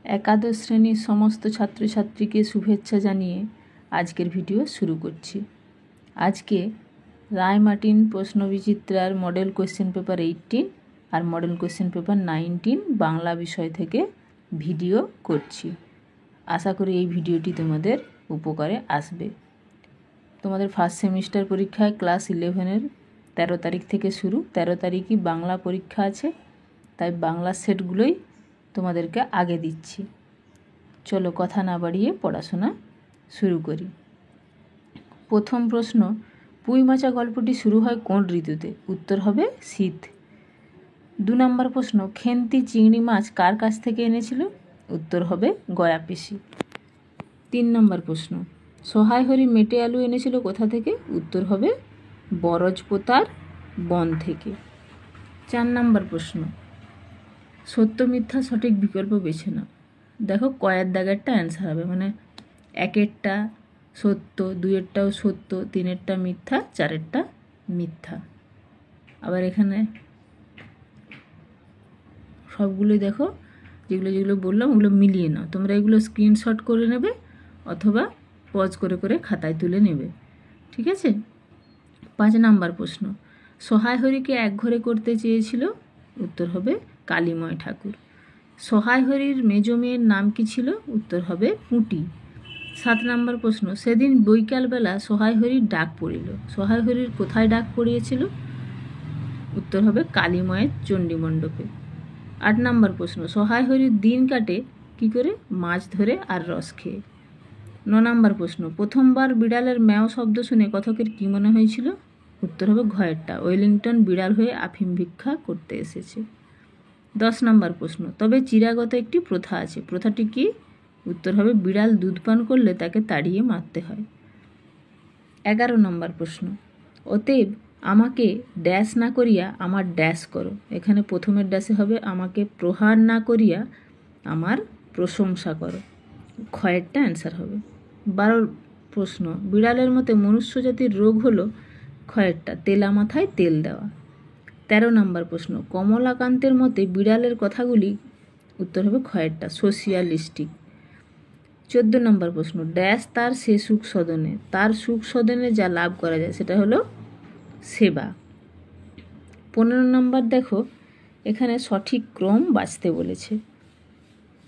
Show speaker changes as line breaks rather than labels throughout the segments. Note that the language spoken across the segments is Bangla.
একাদশ শ্রেণীর সমস্ত ছাত্রছাত্রীকে শুভেচ্ছা জানিয়ে আজকের ভিডিও শুরু করছি। আজকে রায়-মার্টিন প্রশ্নবিচিত্রার মডেল কোশ্চেন পেপার 18 আর মডেল কোশ্চেন পেপার 19 বাংলা বিষয় থেকে ভিডিও করছি। আশা করি এই ভিডিওটি তোমাদের উপকারে আসবে। তোমাদের ফার্স্ট সেমিস্টার পরীক্ষায় ক্লাস 11-এর 13 তারিখ থেকে শুরু। 13 তারিখই বাংলা পরীক্ষা আছে, তাই বাংলা সেটগুলোই তোমাদেরকে আগে দিচ্ছি। চলো কথা না বাড়িয়ে পড়াশোনা শুরু করি। প্রথম প্রশ্ন, পুঁইমাচা গল্পটি শুরু হয় কোন ঋতুতে? উত্তর হবে শীত। 2 নম্বর প্রশ্ন, খেন্তি চিংড়ি মাছ কার কাছ থেকে এনেছিল? উত্তর হবে গয়া পিসি। 3 নম্বর প্রশ্ন, সহায় হরি মেটে আলু এনেছিল কোথা থেকে? উত্তর হবে বরজপোতার বন থেকে। 4 নম্বর প্রশ্ন, সত্য মিথ্যা সঠিক বিকল্প বেছে নাও। দেখো কয়ের দাগেরটা অ্যান্সার হবে, মানে 1-এরটা সত্য, 2-এরটাও সত্য, 3-এরটা মিথ্যা, 4-এরটা মিথ্যা। আবার এখানে সবগুলোই দেখো যেগুলো যেগুলো বললাম ওগুলো মিলিয়ে নাও। তোমরা এগুলো স্ক্রিনশট করে নেবে অথবা পজ করে করে খাতায় তুলে নেবে, ঠিক আছে? 5 নম্বর প্রশ্ন, সহায় হরিকে একঘরে করতে চেয়েছিল? উত্তর হবে কালীময় ঠাকুর। সহায় হরির মেজ মেয়ের নাম কি ছিল? উত্তর হবে পুঁটি। 7 নম্বর প্রশ্ন, সেদিন বৈকালবেলা সহায় হরির ডাক পড়িল। সহায় হরির কোথায় ডাক পড়িয়েছিল? উত্তর হবে কালীময়ের চণ্ডীমণ্ডপে। 8 নম্বর প্রশ্ন, সহায় হরির দিন কাটে কি করে? মাছ ধরে আর রস খেয়ে। 9 নম্বর প্রশ্ন, প্রথমবার বিড়ালের ম্যাও শব্দ শুনে কথকের কি মনে হয়েছিল? উত্তর হবে ঘয়েরটা, ওয়েলিংটন বিড়াল হয়ে আফিম ভিক্ষা করতে এসেছে। 10 নম্বর প্রশ্ন, তবে চিরাগত একটি প্রথা আছে, প্রথাটি কি? উত্তর হবে বিড়াল দুধ পান করলে তাকে তাড়িয়ে মারতে হয়। 11 নম্বর প্রশ্ন, অতএব আমাকে ড্যাশ না করিয়া আমার ড্যাশ করো। এখানে প্রথমের ড্যাশে হবে আমাকে প্রহার না করিয়া আমার প্রশংসা করো। ক্ষয়েরটা অ্যান্সার হবে। 12 প্রশ্ন, বিড়ালের মতে মনুষ্য জাতির রোগ হলো? ক্ষয়েরটা তেলা মাথায় তেল দেওয়া। 13 নম্বর প্রশ্ন, কমলাকান্তের মতে বিড়ালের কথাগুলি? উত্তর হবে ক্ষয়েরটা সোশিয়ালিস্টিক। 14 নম্বর প্রশ্ন, ড্যাশ তার সে সুখ সদনে। তার সুখ সদনে যা লাভ করা যায় সেটা হলো সেবা। 15 নম্বর দেখো এখানে সঠিক ক্রম বাছতে বলেছে।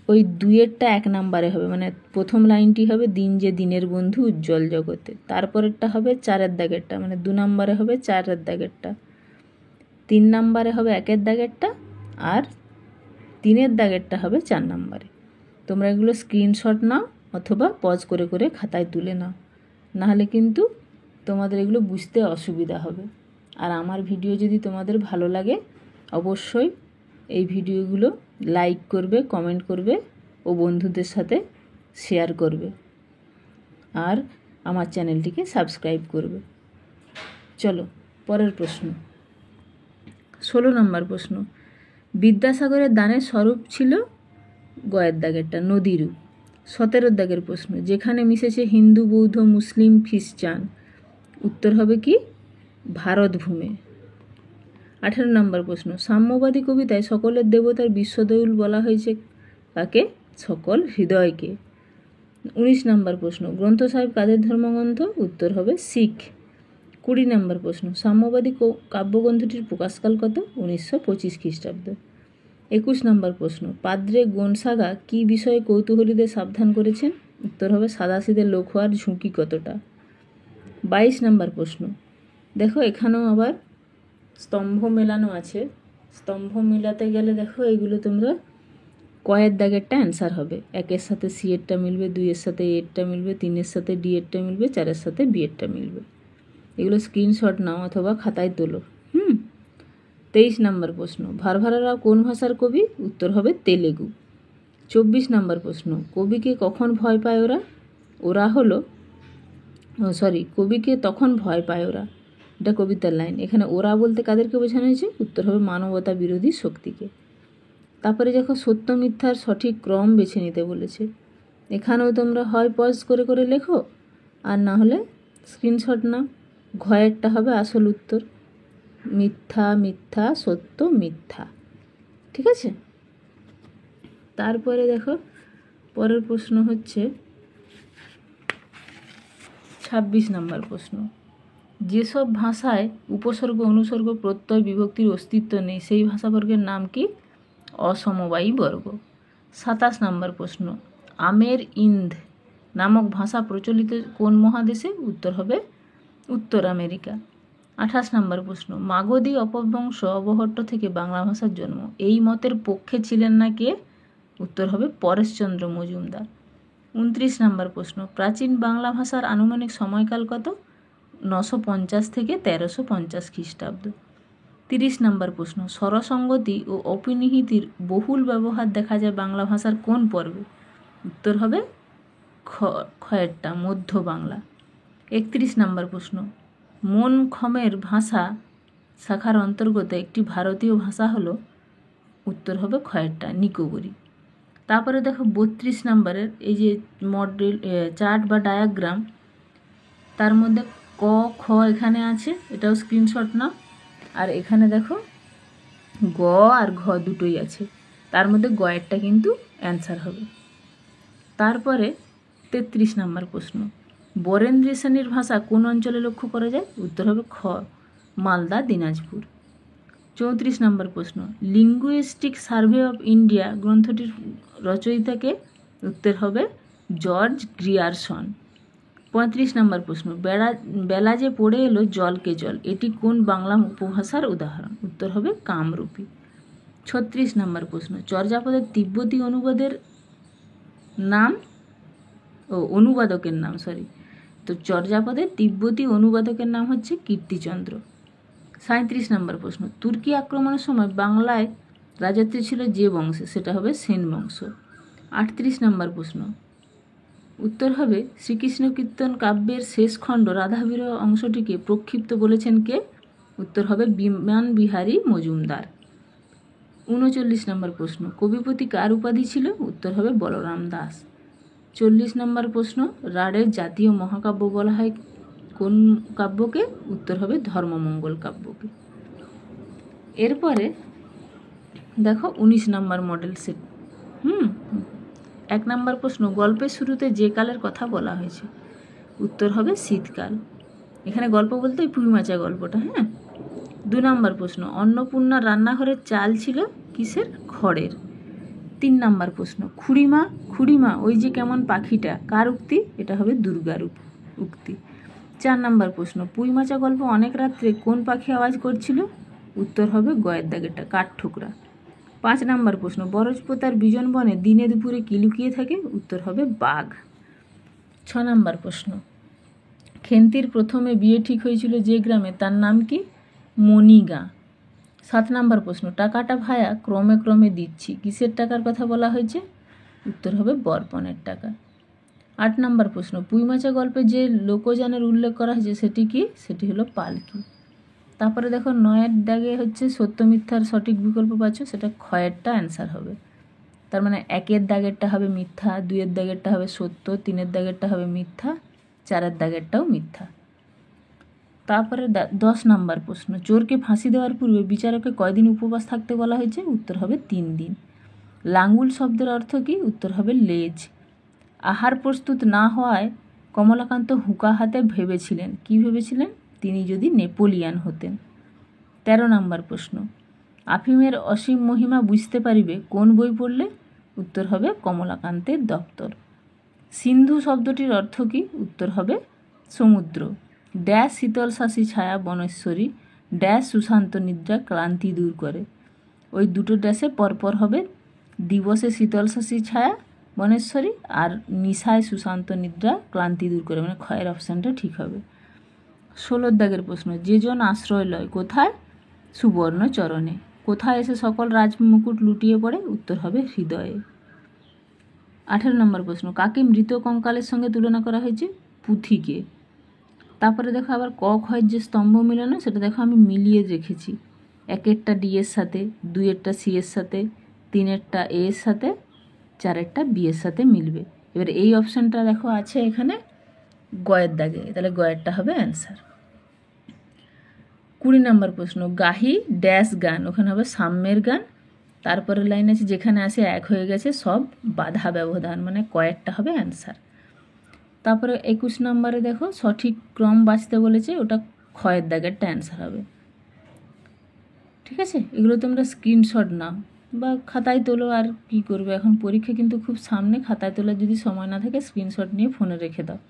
ওই 2-এরটা 1 নম্বরে হবে, মানে প্রথম লাইনটি হবে দিন যে দিনের বন্ধু উজ্জ্বল জগতে, তারপরেরটা হবে 4-এর দাগেরটা, মানে 2 নম্বরে হবে 4-এর দাগেরটা, 3 নম্বরে হবে 1-এর দাগেরটা, আর 3-এর দাগেরটা হবে 4 নম্বরে। তোমরা এগুলো স্ক্রিনশট নাও অথবা পজ করে করে খাতায় তুলে নাও, নাহলে কিন্তু তোমাদের এগুলো বুঝতে অসুবিধা হবে। আর আমার ভিডিও যদি তোমাদের ভালো লাগে অবশ্যই এই ভিডিওগুলো লাইক করবে, কমেন্ট করবে ও বন্ধুদের সাথে শেয়ার করবে, আর আমার চ্যানেলটিকে সাবস্ক্রাইব করবে। চলো পরের প্রশ্ন। 16 নম্বর প্রশ্ন, বিদ্যাসাগরের দানের স্বরূপ ছিল? গয়ের দাগেরটা নদীরূপ। 17 দাগের প্রশ্ন, যেখানে মিশেছে হিন্দু বৌদ্ধ মুসলিম খ্রিস্টান। উত্তর হবে কি? ভারতভূমে। 18 নম্বর প্রশ্ন, সাম্যবাদী কবিতায় সকলের দেবতার বিশ্বদৌল বলা হয়েছে কাকে? সকল হৃদয়কে। 19 নম্বর প্রশ্ন, গ্রন্থ সাহেব কাদের ধর্মগ্রন্থ? উত্তর হবে শিখ। 20 নম্বর প্রশ্ন, সাম্যবাদী কাব্যগ্রন্থটির প্রকাশকাল কত? 1925 খ্রিস্টাব্দ। 21 নম্বর প্রশ্ন, পাদ্রে গোনসাগা কি বিষয়ে কৌতূহলীদের সাবধান করেছেন? উত্তর হবে সাদাসিধে লোক হওয়ার ঝুঁকি কতটা। 22 নম্বর প্রশ্ন, দেখো এখানেও আবার স্তম্ভ মেলানো আছে, স্তম্ভ মেলাতে গেলে দেখো এইগুলো তোমরা কয়ের দাগেরটা অ্যান্সার হবে, 1-এর সাথে সি-এরটা মিলবে, 2-এর সাথে এ-এরটা মিলবে, 3-এর সাথে ডি-এরটা মিলবে, 4-এর সাথে বি-এরটা মিলবে। এগুলো স্ক্রিনশট নাও অথবা খাতায় তোলো। 23 নম্বর প্রশ্ন, ভারভারা রাও কোন ভাষার কবি? উত্তর হবে তেলেগু। 24 নম্বর প্রশ্ন, কবিকে কখন ভয় পায় ওরা? কবিকে তখন ভয় পায় ওরা, এটা কবিতার লাইন। এখানে ওরা বলতে কাদেরকে বোঝানো হয়েছে? উত্তর হবে মানবতা বিরোধী শক্তিকে। তারপরে দেখো সত্য মিথ্যার সঠিক ক্রম বেছে নিতে বলেছে। এখানেও তোমরা হয় পজ করে করে লেখো আর না হলে স্ক্রিনশট নাও। ঘয়েরটা হবে আসল উত্তর, মিথ্যা মিথ্যা সত্য মিথ্যা, ঠিক আছে? তারপরে দেখো পরের প্রশ্ন হচ্ছে 26 নম্বর প্রশ্ন। যেসব ভাষায় উপসর্গ অনুসর্গ প্রত্যয় বিভক্তির অস্তিত্ব নেই সেই ভাষাবর্গের নাম কি? অসমবায়ী বর্গ। 27 নম্বর প্রশ্ন। আমের ইন্দ নামক ভাষা প্রচলিত কোন মহাদেশে? উত্তর হবে উত্তর আমেরিকা। 28 নম্বর প্রশ্ন। মাগধী অপভ্রংশ অবহট্ট থেকে বাংলা ভাষার জন্ম এই মতের পক্ষে ছিলেন না কে? উত্তর হবে পরেশচন্দ্র মজুমদার। 29 নম্বর প্রশ্ন। প্রাচীন বাংলা ভাষার আনুমানিক সময়কাল কত? 950 থেকে 1350 খ্রিস্টাব্দ। 30 নম্বর প্রশ্ন। স্বরসঙ্গতি ও অপিনিহিতির বহুল ব্যবহার দেখা যায় বাংলা ভাষার কোন পর্বে? উত্তর হবে ক্ষয়েরটা, মধ্য বাংলা। 31 নম্বর প্রশ্ন। মন খমের ভাষা শাখার অন্তর্গত একটি ভারতীয় ভাষা হলো? উত্তর হবে ক্ষয়েরটা, নিকোবরি। তারপরে দেখো 32 নম্বরের এই যে মডেল চার্ট বা ডায়াগ্রাম, তার মধ্যে ক খ এখানে আছে, এটাও স্ক্রিনশট নাও। আর এখানে দেখো গ আর ঘ দুটোই আছে, তার মধ্যে গয়েরটা কিন্তু অ্যান্সার হবে। তারপরে 33 নম্বর প্রশ্ন। বরেন্দ্রী শ্রেণীর ভাষা কোন অঞ্চলে লক্ষ্য করা যায়? উত্তর হবে খ, মালদা, দিনাজপুর। 34 নম্বর প্রশ্ন। লিঙ্গুইস্টিক সার্ভে অফ ইন্ডিয়া গ্রন্থটির রচয়িতাকে? উত্তর হবে জর্জ গ্রিয়ারসন। 35 নম্বর প্রশ্ন। বেলা যে পড়ে এলো জলকে জল এটি কোন বাংলা উপভাষার উদাহরণ? উত্তর হবে কামরূপী। 36 নম্বর প্রশ্ন। চর্যাপদের তিব্বতী অনুবাদের নাম অনুবাদকের নাম তো চর্যাপদের তিব্বতী অনুবাদকের নাম হচ্ছে কীর্তিচন্দ্র। 37 নম্বর প্রশ্ন। তুর্কি আক্রমণের সময় বাংলায় রাজত্ব ছিল যে বংশে? সেটা হবে সেন বংশ। 38 নম্বর প্রশ্ন। উত্তর হবে শ্রীকৃষ্ণ কীর্তন কাব্যের শেষ খণ্ড রাধাবিরহ অংশটিকে প্রক্ষিপ্ত বলেছেন কে? উত্তর হবে বিমান বিহারী মজুমদার। 39 নম্বর প্রশ্ন। কবিপতি কার উপাধি ছিল? উত্তর হবে বলরাম দাস। 40 নম্বর প্রশ্ন। রাঢ়ের জাতীয় মহাকাব্য বলা হয় কোন কাব্যকে? উত্তর হবে ধর্মমঙ্গল কাব্যকে। এরপরে দেখো 19 নম্বর মডেল সেট। 1 নম্বর প্রশ্ন। গল্পের শুরুতে যে কালের কথা বলা হয়েছে? উত্তর হবে শীতকাল। এখানে গল্প বলতে ওই পুঁই মাচা গল্পটা। 2 নম্বর প্রশ্ন। অন্নপূর্ণা রান্নাঘরের চাল ছিল কিসের? খড়ের। 3 নম্বর প্রশ্ন। খুড়িমা খুড়িমা ওই যে কেমন পাখিটা কার উক্তি? এটা হবে দুর্গার উক্তি। 4 নম্বর প্রশ্ন। পুঁই মাচা গল্প অনেক রাত্রে কোন পাখি আওয়াজ করছিল? উত্তর হবে গয়ের দাগেরটা, কাঠঠোকরা। 5 নম্বর প্রশ্ন। বরজপোতার বিজন বনে দিনে দুপুরে কি লুকিয়ে থাকে? উত্তর হবে বাঘ। 6 নম্বর প্রশ্ন। খেন্তির প্রথমে বিয়ে ঠিক হয়েছিল যে গ্রামে তার নাম কি? মণিগাঁ। 7 নম্বর প্রশ্ন। টাকাটা ভায়া ক্রমে ক্রমে দিচ্ছি কিসের টাকার কথা বলা হয়েছে? উত্তর হবে বর্পণের টাকা। 8 নম্বর প্রশ্ন। পুঁইমাচা গল্পে যে লোকযানের উল্লেখ করা হয়েছে সেটি কি? সেটি হলো পালকি। তারপরে দেখো 9-এর দাগে হচ্ছে সত্য মিথ্যার সঠিক বিকল্প পাচ্ছ, সেটা ক্ষয়েরটা অ্যান্সার হবে। তার মানে 1-এর দাগেরটা হবে মিথ্যা, 2-এর দাগেরটা হবে সত্য, 3-এর দাগেরটা হবে মিথ্যা, 4-এর দাগেরটাও মিথ্যা। তারপরে 10 নম্বর প্রশ্ন। চোরকে ফাঁসি দেওয়ার পূর্বে বিচারককে কয়দিন উপবাস থাকতে বলা হয়েছে? উত্তর হবে 3 দিন। লাঙ্গুল শব্দের অর্থ কি? উত্তর হবে লেজ। আহার প্রস্তুত না হওয়ায় কমলাকান্ত হুঁকা হাতে ভেবেছিলেন, কি ভেবেছিলেন? তিনি যদি নেপোলিয়ান হতেন। 13 নম্বর প্রশ্ন। আফিমের অসীম মহিমা বুঝতে পারিবে কোন বই পড়লে? উত্তর হবে কমলাকান্তের দপ্তর। সিন্ধু শব্দটির অর্থ কি? উত্তর হবে সমুদ্র। ড্যাশ শীতল শাসী ছায়া বনেশ্বরী, ড্যাশ সুশান্ত নিদ্রা ক্লান্তি দূর করে। ওই দুটো ড্যাশে পরপর হবে দিবসে শীতল শাসী ছায়া বনেশ্বরী আর নিশায় সুশান্ত নিদ্রা ক্লান্তি দূর করে, মানে ক্ষয়ের অপশানটা ঠিক হবে। 16 দাগের প্রশ্ন। যে জন আশ্রয় লয় কোথায়? সুবর্ণ চরণে। কোথায় এসে সকল রাজমুকুট লুটিয়ে পড়ে? উত্তর হবে হৃদয়ে। 18 নম্বর প্রশ্ন। কাকে মৃত কঙ্কালের সঙ্গে তুলনা করা হয়েছে? পুঁথিকে। তারপরে দেখো আবার ক ক্ষয়ের যে স্তম্ভ মিলানো সেটা দেখো আমি মিলিয়ে রেখেছি। 1-এরটা ডি এর সাথে, 2-এরটা সি এর সাথে, 3-এরটা এ এর সাথে, 4-এরটা বি এর সাথে মিলবে। এবার এই অপশানটা দেখো আছে এখানে গয়ের দাগে, তাহলে গয়েরটা হবে অ্যান্সার। 20 নম্বর প্রশ্ন। গাহি ড্যাশ গান, ওখানে হবে সাম্যের গান। তারপরের লাইন আছে যেখানে আসে এক হয়ে গেছে সব বাধা ব্যবধান, মানে কয়েকটা হবে অ্যান্সার। তারপরে 21 নম্বরে দেখো সঠিক ক্রম বাঁচতে বলেছে, ওটা ক্ষয়ের দাগেরটা অ্যান্সার হবে। ঠিক আছে, এগুলো তোমরা স্ক্রিনশট নাও বা খাতায় তোলো, আর কি করবে, এখন পরীক্ষা কিন্তু খুব সামনে, খাতায় তোলার যদি সময় না থাকে স্ক্রিনশট নিয়ে ফোনে রেখে দাও।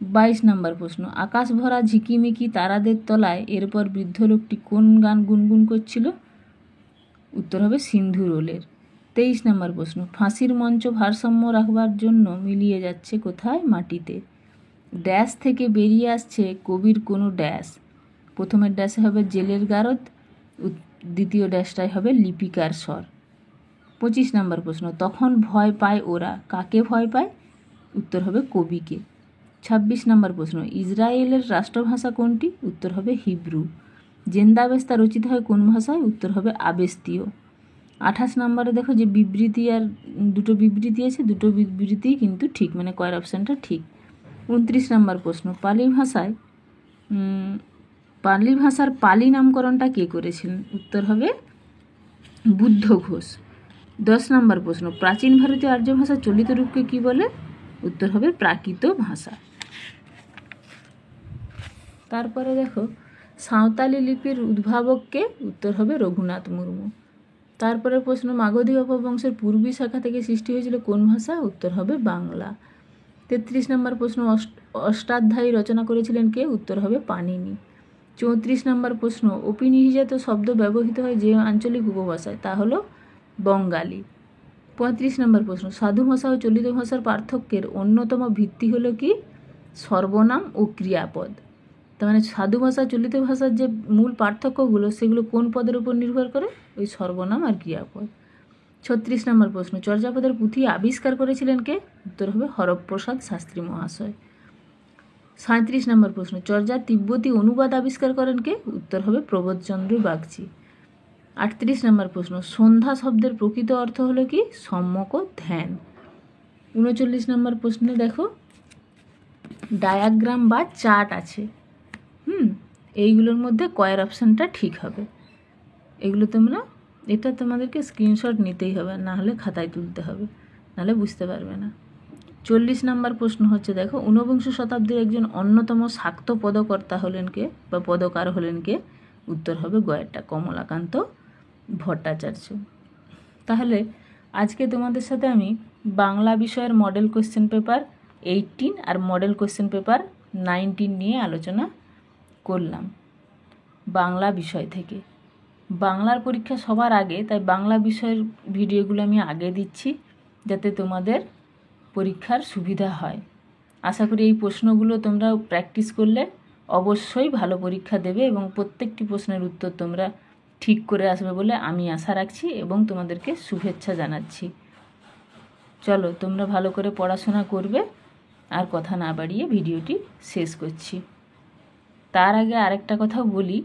22 নম্বর প্রশ্ন, আকাশ ভরা ঝিকিমিকি তারাদের তলায় এরপর বৃদ্ধ লোকটি কোন গান গুনগুন করছিল? উত্তর হবে সিন্ধুরোলের। 23 নম্বর প্রশ্ন, ফাঁসির মঞ্চ ভারসাম্য রাখবার জন্য মিলিয়ে যাচ্ছে কোথায়? মাটিতে। ড্যাশ থেকে বেরিয়ে আসছে কবির কোনো ড্যাশ। প্রথমের ড্যাশে হবে জেলের গারদ, দ্বিতীয় ড্যাশটাই হবে লিপিকার স্বর। 25 নম্বর প্রশ্ন, তখন ভয় পায় ওরা, কাকে ভয় পায়? উত্তর হবে কবিকে। 26 নম্বর প্রশ্ন, ইসরায়েলের রাষ্ট্রভাষা কোনটি? উত্তর হবে হিব্রু। জেন্দাবেস্তা রচিত হয় কোন ভাষায়? উত্তর হবে আবেস্তীয়। 28 নম্বরে দেখো যে বিবৃতি আর দুটো বিবৃতি আছে, দুটো বিবৃতিই কিন্তু ঠিক, মানে কয়ের অপশানটা ঠিক। 29 নম্বর প্রশ্ন, পালি ভাষার পালি নামকরণটা কে করেছিলেন? উত্তর হবে বুদ্ধ ঘোষ। 10 নম্বর প্রশ্ন, প্রাচীন ভারতীয় আর্য ভাষার চলিত রূপকে কি বলে? উত্তর হবে প্রাকৃত ভাষা। তারপরে দেখো সাঁওতালি লিপির উদ্ভাবককে? উত্তর হবে রঘুনাথ মুর্মু। তারপরে প্রশ্ন, মাগধী অপবংশের পূর্বী শাখা থেকে সৃষ্টি হয়েছিল কোন ভাষা? উত্তর হবে বাংলা। 33 নম্বর প্রশ্ন, অষ্টাধ্যায়ী রচনা করেছিলেন কে? উত্তর হবে পাণিনি। 34 নম্বর প্রশ্ন, অপিনিহিজাত শব্দ ব্যবহৃত হয় যে আঞ্চলিক উপভাষায়, তা হলো বঙ্গালী। 35 নম্বর প্রশ্ন, সাধু ভাষা ও চলিত ভাষার পার্থক্যের অন্যতম ভিত্তি হলো কি? সর্বনাম ও ক্রিয়াপদ। তার মানে সাধু ভাষা চলিত ভাষার যে মূল পার্থক্যগুলো সেগুলো কোন পদের উপর নির্ভর করে? ওই সর্বনাম আর ক্রিয়াপদ। 36 নম্বর প্রশ্ন, চর্যাপদের পুঁথি আবিষ্কার করেছিলেন কে? উত্তর হবে হরপ্রসাদ শাস্ত্রী মহাশয়। 37 নম্বর প্রশ্ন, চর্যার তিব্বতী অনুবাদ আবিষ্কার করেন কে? উত্তর হবে প্রবোধচন্দ্র বাগচি। 38 নম্বর প্রশ্ন, সন্ধ্যা শব্দের প্রকৃত অর্থ হলো কি? সম্যক ধ্যান। 39 নম্বর প্রশ্নে দেখো ডায়াগ্রাম বা চার্ট আছে, এইগুলোর মধ্যে কয়ের অপশানটা ঠিক হবে? এগুলো তোমরা, এটা তোমাদেরকে স্ক্রিনশট নিতেই হবে, না হলে খাতায় তুলতে হবে, নাহলে বুঝতে পারবে না। 40 নম্বর প্রশ্ন হচ্ছে দেখো, ঊনবিংশ শতাব্দীর একজন অন্যতম শাক্ত পদকর্তা হলেন কে বা পদকার হলেন কে? উত্তর হবে গয়েরটা কমলাকান্ত ভট্টাচার্য। তাহলে আজকে তোমাদের সাথে আমি বাংলা বিষয়ের মডেল কোশ্চেন পেপার 18 আর মডেল কোশ্চেন পেপার 19 নিয়ে আলোচনা করলাম বাংলা বিষয় থেকে। বাংলার পরীক্ষা সবার আগে, তাই বাংলা বিষয়ের ভিডিওগুলো আমি আগে দিচ্ছি যাতে তোমাদের পরীক্ষার সুবিধা হয়। আশা করি এই প্রশ্নগুলো তোমরা প্র্যাকটিস করলে অবশ্যই ভালো পরীক্ষা দেবে এবং প্রত্যেকটি প্রশ্নের উত্তর তোমরা ঠিক করে আসবে বলে আমি আশা রাখছি এবং তোমাদেরকে শুভেচ্ছা জানাচ্ছি। চলো তোমরা ভালো করে পড়াশোনা করবে। আর কথা না বাড়িয়ে ভিডিওটি শেষ করছি। তার আগে আরেকটা কথা বলি,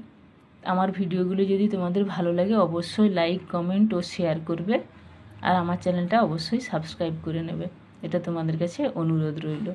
আমার ভিডিওগুলো যদি তোমাদের ভালো লাগে অবশ্যই লাইক, কমেন্ট ও শেয়ার করবে, আর আমার চ্যানেলটা অবশ্যই সাবস্ক্রাইব করে নেবে, এটা তোমাদের কাছে অনুরোধ রইল।